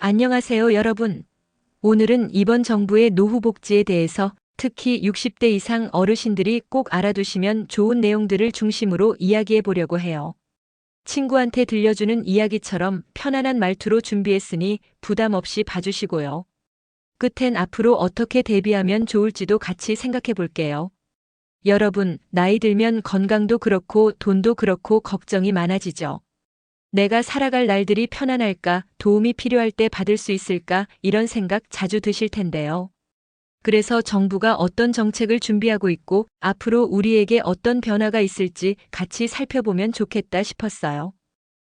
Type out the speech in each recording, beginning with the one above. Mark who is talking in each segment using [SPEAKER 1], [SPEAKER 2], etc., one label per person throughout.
[SPEAKER 1] 안녕하세요, 여러분. 오늘은 이번 정부의 노후 복지에 대해서 특히 60대 이상 어르신들이 꼭 알아두시면 좋은 내용들을 중심으로 이야기해 보려고 해요. 친구한테 들려주는 이야기처럼 편안한 말투로 준비했으니 부담 없이 봐주시고요. 끝엔 앞으로 어떻게 대비하면 좋을지도 같이 생각해 볼게요. 여러분, 나이 들면 건강도 그렇고 돈도 그렇고 걱정이 많아지죠. 내가 살아갈 날들이 편안할까, 도움이 필요할 때 받을 수 있을까, 이런 생각 자주 드실 텐데요. 그래서 정부가 어떤 정책을 준비하고 있고, 앞으로 우리에게 어떤 변화가 있을지 같이 살펴보면 좋겠다 싶었어요.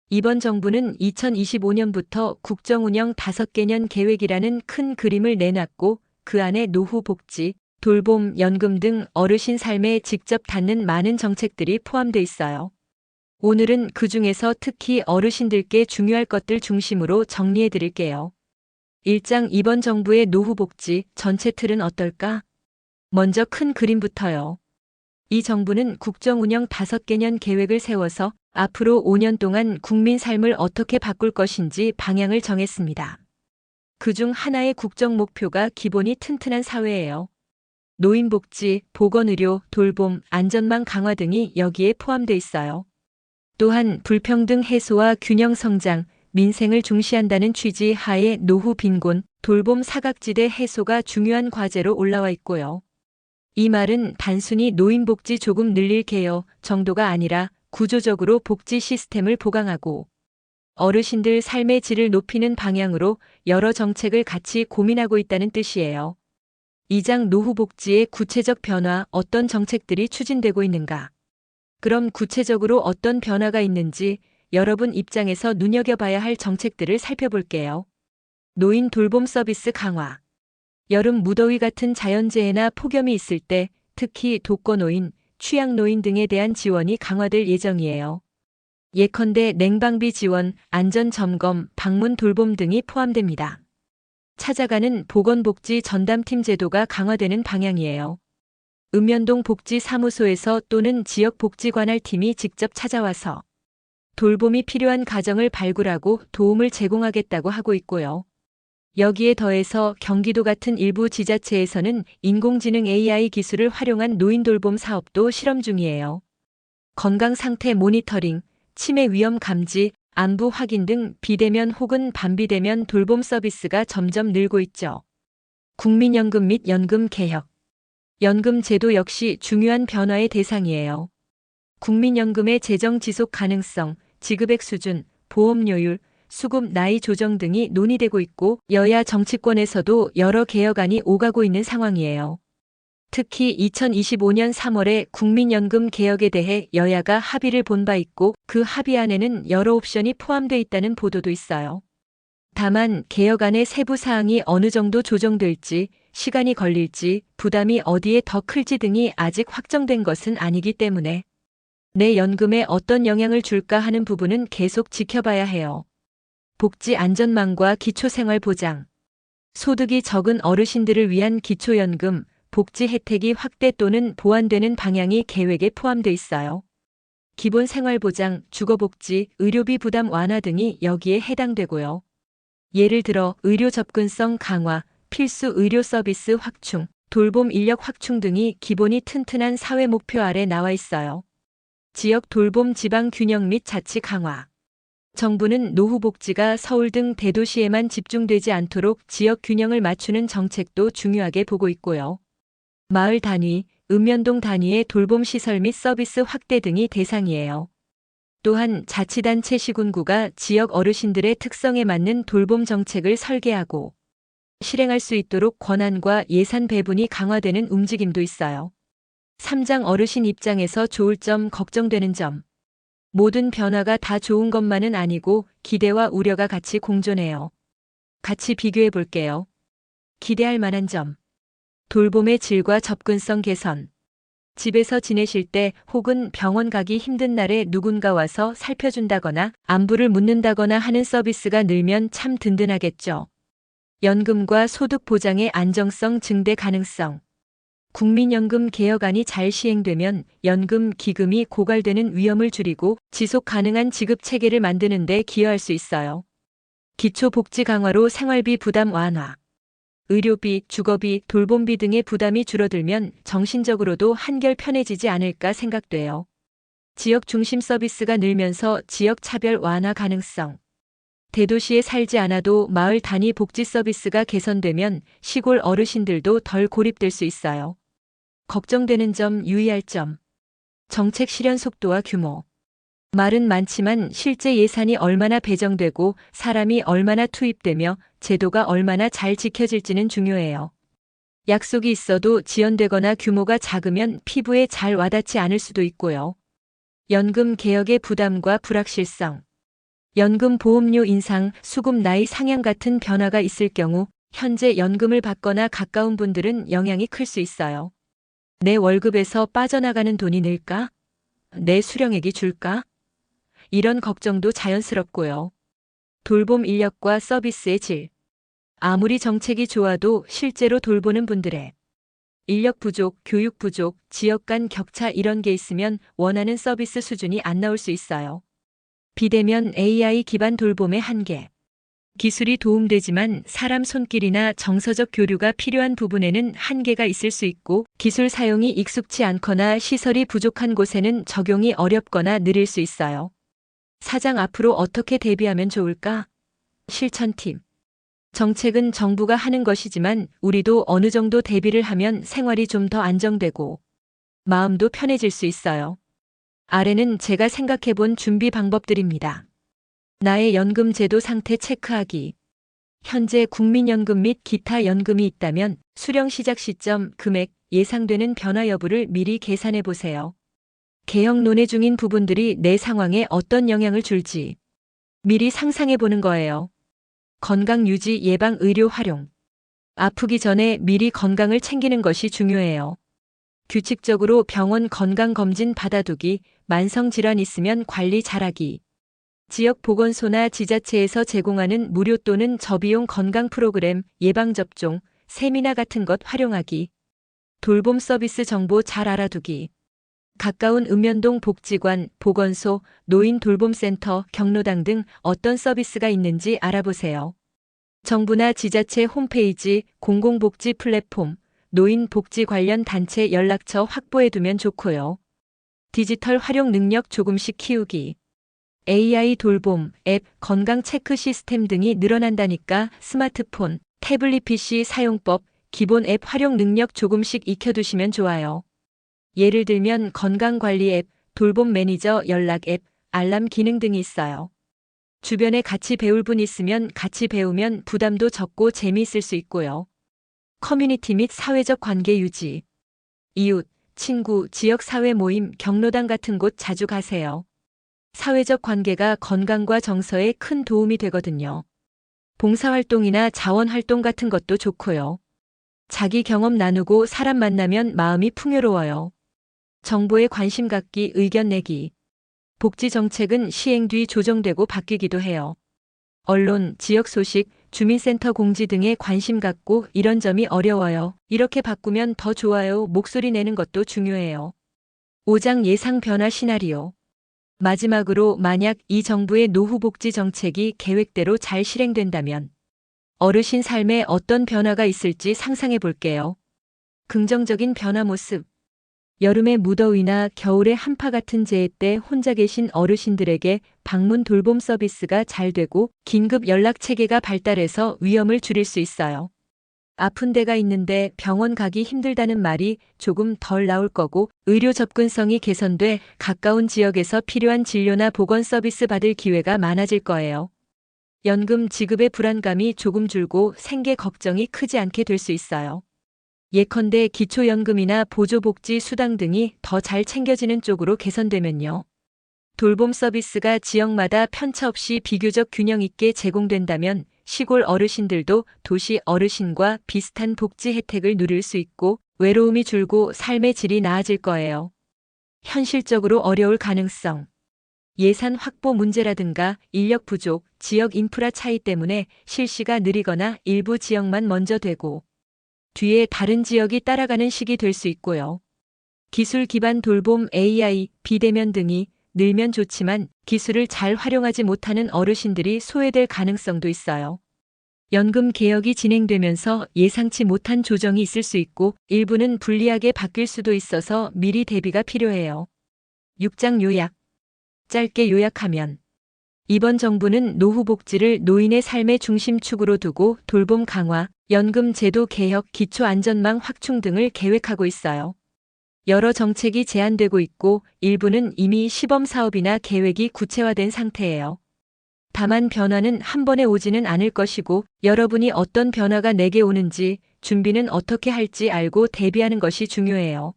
[SPEAKER 1] 이번 정부는 2025년부터 국정운영 5개년 계획이라는 큰 그림을 내놨고, 그 안에 노후 복지, 돌봄, 연금 등 어르신 삶에 직접 닿는 많은 정책들이 포함돼 있어요. 오늘은 그 중에서 특히 어르신들께 중요할 것들 중심으로 정리해 드릴게요. 1장 이번 정부의 노후 복지 전체 틀은 어떨까? 먼저 큰 그림부터요. 이 정부는 국정운영 5개년 계획을 세워서 앞으로 5년 동안 국민 삶을 어떻게 바꿀 것인지 방향을 정했습니다. 그중 하나의 국정 목표가 기본이 튼튼한 사회예요. 노인복지, 보건의료, 돌봄, 안전망 강화 등이 여기에 포함돼 있어요. 또한 불평등 해소와 균형 성장, 민생을 중시한다는 취지 하에 노후 빈곤, 돌봄 사각지대 해소가 중요한 과제로 올라와 있고요. 이 말은 단순히 노인복지 조금 늘릴 개요 정도가 아니라 구조적으로 복지 시스템을 보강하고 어르신들 삶의 질을 높이는 방향으로 여러 정책을 같이 고민하고 있다는 뜻이에요. 2장 노후 복지의 구체적 변화, 어떤 정책들이 추진되고 있는가? 그럼 구체적으로 어떤 변화가 있는지 여러분 입장에서 눈여겨봐야 할 정책들을 살펴볼게요. 노인 돌봄 서비스 강화. 여름 무더위 같은 자연재해나 폭염이 있을 때 특히 독거노인, 취약노인 등에 대한 지원이 강화될 예정이에요. 예컨대 냉방비 지원, 안전점검, 방문 돌봄 등이 포함됩니다. 찾아가는 보건복지 전담팀 제도가 강화되는 방향이에요. 읍면동 복지사무소에서 또는 지역복지관할팀이 직접 찾아와서 돌봄이 필요한 가정을 발굴하고 도움을 제공하겠다고 하고 있고요. 여기에 더해서 경기도 같은 일부 지자체에서는 인공지능 AI 기술을 활용한 노인 돌봄 사업도 실험 중이에요. 건강 상태 모니터링, 치매 위험 감지, 안부 확인 등 비대면 혹은 반비대면 돌봄 서비스가 점점 늘고 있죠. 국민연금 및 연금 개혁. 연금 제도 역시 중요한 변화의 대상이에요. 국민연금의 재정 지속 가능성, 지급액 수준, 보험료율, 수급 나이 조정 등이 논의되고 있고 여야 정치권에서도 여러 개혁안이 오가고 있는 상황이에요. 특히 2025년 3월에 국민연금 개혁에 대해 여야가 합의를 본 바 있고 그 합의안에는 여러 옵션이 포함돼 있다는 보도도 있어요. 다만 개혁안의 세부 사항이 어느 정도 조정될지, 시간이 걸릴지, 부담이 어디에 더 클지 등이 아직 확정된 것은 아니기 때문에 내 연금에 어떤 영향을 줄까 하는 부분은 계속 지켜봐야 해요. 복지 안전망과 기초생활보장. 소득이 적은 어르신들을 위한 기초연금, 복지 혜택이 확대 또는 보완되는 방향이 계획에 포함돼 있어요. 기본생활보장, 주거복지, 의료비 부담 완화 등이 여기에 해당되고요. 예를 들어 의료 접근성 강화, 필수 의료 서비스 확충, 돌봄 인력 확충 등이 기본이 튼튼한 사회 목표 아래 나와 있어요. 지역 돌봄 지방 균형 및 자치 강화. 정부는 노후 복지가 서울 등 대도시에만 집중되지 않도록 지역 균형을 맞추는 정책도 중요하게 보고 있고요. 마을 단위, 읍면동 단위의 돌봄 시설 및 서비스 확대 등이 대상이에요. 또한 자치단체 시군구가 지역 어르신들의 특성에 맞는 돌봄 정책을 설계하고 실행할 수 있도록 권한과 예산 배분이 강화되는 움직임도 있어요. 3장 어르신 입장에서 좋을 점, 걱정되는 점. 모든 변화가 다 좋은 것만은 아니고 기대와 우려가 같이 공존해요. 같이 비교해 볼게요. 기대할 만한 점. 돌봄의 질과 접근성 개선. 집에서 지내실 때 혹은 병원 가기 힘든 날에 누군가 와서 살펴준다거나 안부를 묻는다거나 하는 서비스가 늘면 참 든든하겠죠. 연금과 소득 보장의 안정성 증대 가능성. 국민연금 개혁안이 잘 시행되면 연금 기금이 고갈되는 위험을 줄이고 지속 가능한 지급 체계를 만드는 데 기여할 수 있어요. 기초복지 강화로 생활비 부담 완화. 의료비, 주거비, 돌봄비 등의 부담이 줄어들면 정신적으로도 한결 편해지지 않을까 생각돼요. 지역 중심 서비스가 늘면서 지역 차별 완화 가능성. 대도시에 살지 않아도 마을 단위 복지 서비스가 개선되면 시골 어르신들도 덜 고립될 수 있어요. 걱정되는 점, 유의할 점. 정책 실현 속도와 규모. 말은 많지만 실제 예산이 얼마나 배정되고 사람이 얼마나 투입되며 제도가 얼마나 잘 지켜질지는 중요해요. 약속이 있어도 지연되거나 규모가 작으면 피부에 잘 와닿지 않을 수도 있고요. 연금 개혁의 부담과 불확실성. 연금 보험료 인상, 수급 나이 상향 같은 변화가 있을 경우 현재 연금을 받거나 가까운 분들은 영향이 클 수 있어요. 내 월급에서 빠져나가는 돈이 늘까? 내 수령액이 줄까? 이런 걱정도 자연스럽고요. 돌봄 인력과 서비스의 질. 아무리 정책이 좋아도 실제로 돌보는 분들의 인력 부족, 교육 부족, 지역 간 격차 이런 게 있으면 원하는 서비스 수준이 안 나올 수 있어요. 비대면 AI 기반 돌봄의 한계. 기술이 도움되지만 사람 손길이나 정서적 교류가 필요한 부분에는 한계가 있을 수 있고 기술 사용이 익숙치 않거나 시설이 부족한 곳에는 적용이 어렵거나 느릴 수 있어요. 사장 앞으로 어떻게 대비하면 좋을까? 실천팀. 정책은 정부가 하는 것이지만 우리도 어느 정도 대비를 하면 생활이 좀 더 안정되고 마음도 편해질 수 있어요. 아래는 제가 생각해본 준비 방법들입니다. 나의 연금 제도 상태 체크하기. 현재 국민연금 및 기타 연금이 있다면 수령 시작 시점, 금액, 예상되는 변화 여부를 미리 계산해 보세요. 개혁 논의 중인 부분들이 내 상황에 어떤 영향을 줄지 미리 상상해 보는 거예요. 건강 유지 예방 의료 활용. 아프기 전에 미리 건강을 챙기는 것이 중요해요. 규칙적으로 병원 건강검진 받아두기, 만성질환 있으면 관리 잘하기. 지역 보건소나 지자체에서 제공하는 무료 또는 저비용 건강 프로그램, 예방접종, 세미나 같은 것 활용하기. 돌봄 서비스 정보 잘 알아두기. 가까운 읍면동 복지관, 보건소, 노인 돌봄센터, 경로당 등 어떤 서비스가 있는지 알아보세요. 정부나 지자체 홈페이지, 공공복지 플랫폼, 노인 복지 관련 단체 연락처 확보해두면 좋고요. 디지털 활용 능력 조금씩 키우기. AI 돌봄, 앱, 건강 체크 시스템 등이 늘어난다니까 스마트폰, 태블릿 PC 사용법, 기본 앱 활용 능력 조금씩 익혀두시면 좋아요. 예를 들면 건강관리 앱, 돌봄 매니저 연락 앱, 알람 기능 등이 있어요. 주변에 같이 배울 분 있으면 같이 배우면 부담도 적고 재미있을 수 있고요. 커뮤니티 및 사회적 관계 유지. 이웃, 친구, 지역사회 모임, 경로당 같은 곳 자주 가세요. 사회적 관계가 건강과 정서에 큰 도움이 되거든요. 봉사활동이나 자원활동 같은 것도 좋고요. 자기 경험 나누고 사람 만나면 마음이 풍요로워요. 정보에 관심 갖기, 의견 내기. 복지 정책은 시행 뒤 조정되고 바뀌기도 해요. 언론, 지역 소식, 주민센터 공지 등에 관심 갖고 이런 점이 어려워요. 이렇게 바꾸면 더 좋아요. 목소리 내는 것도 중요해요. 5장 예상 변화 시나리오. 마지막으로 만약 이 정부의 노후복지 정책이 계획대로 잘 실행된다면 어르신 삶에 어떤 변화가 있을지 상상해 볼게요. 긍정적인 변화 모습. 여름의 무더위나 겨울의 한파 같은 재해 때 혼자 계신 어르신들에게 방문 돌봄 서비스가 잘 되고 긴급 연락 체계가 발달해서 위험을 줄일 수 있어요. 아픈 데가 있는데 병원 가기 힘들다는 말이 조금 덜 나올 거고 의료 접근성이 개선돼 가까운 지역에서 필요한 진료나 보건 서비스 받을 기회가 많아질 거예요. 연금 지급의 불안감이 조금 줄고 생계 걱정이 크지 않게 될 수 있어요. 예컨대 기초연금이나 보조복지 수당 등이 더 잘 챙겨지는 쪽으로 개선되면요. 돌봄 서비스가 지역마다 편차 없이 비교적 균형 있게 제공된다면 시골 어르신들도 도시 어르신과 비슷한 복지 혜택을 누릴 수 있고 외로움이 줄고 삶의 질이 나아질 거예요. 현실적으로 어려울 가능성. 예산 확보 문제라든가 인력 부족, 지역 인프라 차이 때문에 실시가 느리거나 일부 지역만 먼저 되고 뒤에 다른 지역이 따라가는 시기 될 수 있고요. 기술 기반 돌봄 AI, 비대면 등이 늘면 좋지만 기술을 잘 활용하지 못하는 어르신들이 소외될 가능성도 있어요. 연금 개혁이 진행되면서 예상치 못한 조정이 있을 수 있고 일부는 불리하게 바뀔 수도 있어서 미리 대비가 필요해요. 6장 요약. 짧게 요약하면 이번 정부는 노후 복지를 노인의 삶의 중심축으로 두고 돌봄 강화, 연금 제도 개혁, 기초 안전망 확충 등을 계획하고 있어요. 여러 정책이 제안되고 있고 일부는 이미 시범 사업이나 계획이 구체화된 상태예요. 다만 변화는 한 번에 오지는 않을 것이고 여러분이 어떤 변화가 내게 오는지, 준비는 어떻게 할지 알고 대비하는 것이 중요해요.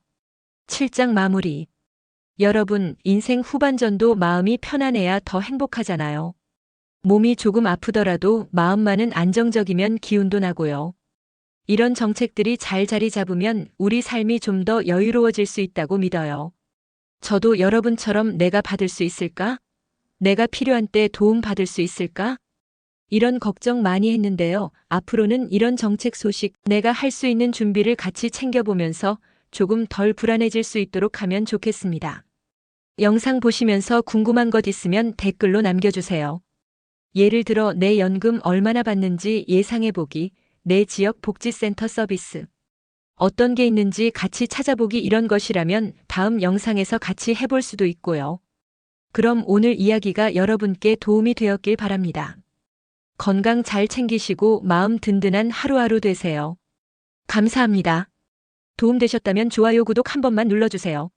[SPEAKER 1] 7장 마무리. 여러분, 인생 후반전도 마음이 편안해야 더 행복하잖아요. 몸이 조금 아프더라도 마음만은 안정적이면 기운도 나고요. 이런 정책들이 잘 자리 잡으면 우리 삶이 좀 더 여유로워질 수 있다고 믿어요. 저도 여러분처럼 내가 받을 수 있을까? 내가 필요한 때 도움 받을 수 있을까? 이런 걱정 많이 했는데요. 앞으로는 이런 정책 소식, 내가 할 수 있는 준비를 같이 챙겨보면서 조금 덜 불안해질 수 있도록 하면 좋겠습니다. 영상 보시면서 궁금한 것 있으면 댓글로 남겨주세요. 예를 들어 내 연금 얼마나 받는지 예상해보기, 내 지역 복지센터 서비스, 어떤 게 있는지 같이 찾아보기 이런 것이라면 다음 영상에서 같이 해볼 수도 있고요. 그럼 오늘 이야기가 여러분께 도움이 되었길 바랍니다. 건강 잘 챙기시고 마음 든든한 하루하루 되세요. 감사합니다. 도움되셨다면 좋아요, 구독 한 번만 눌러주세요.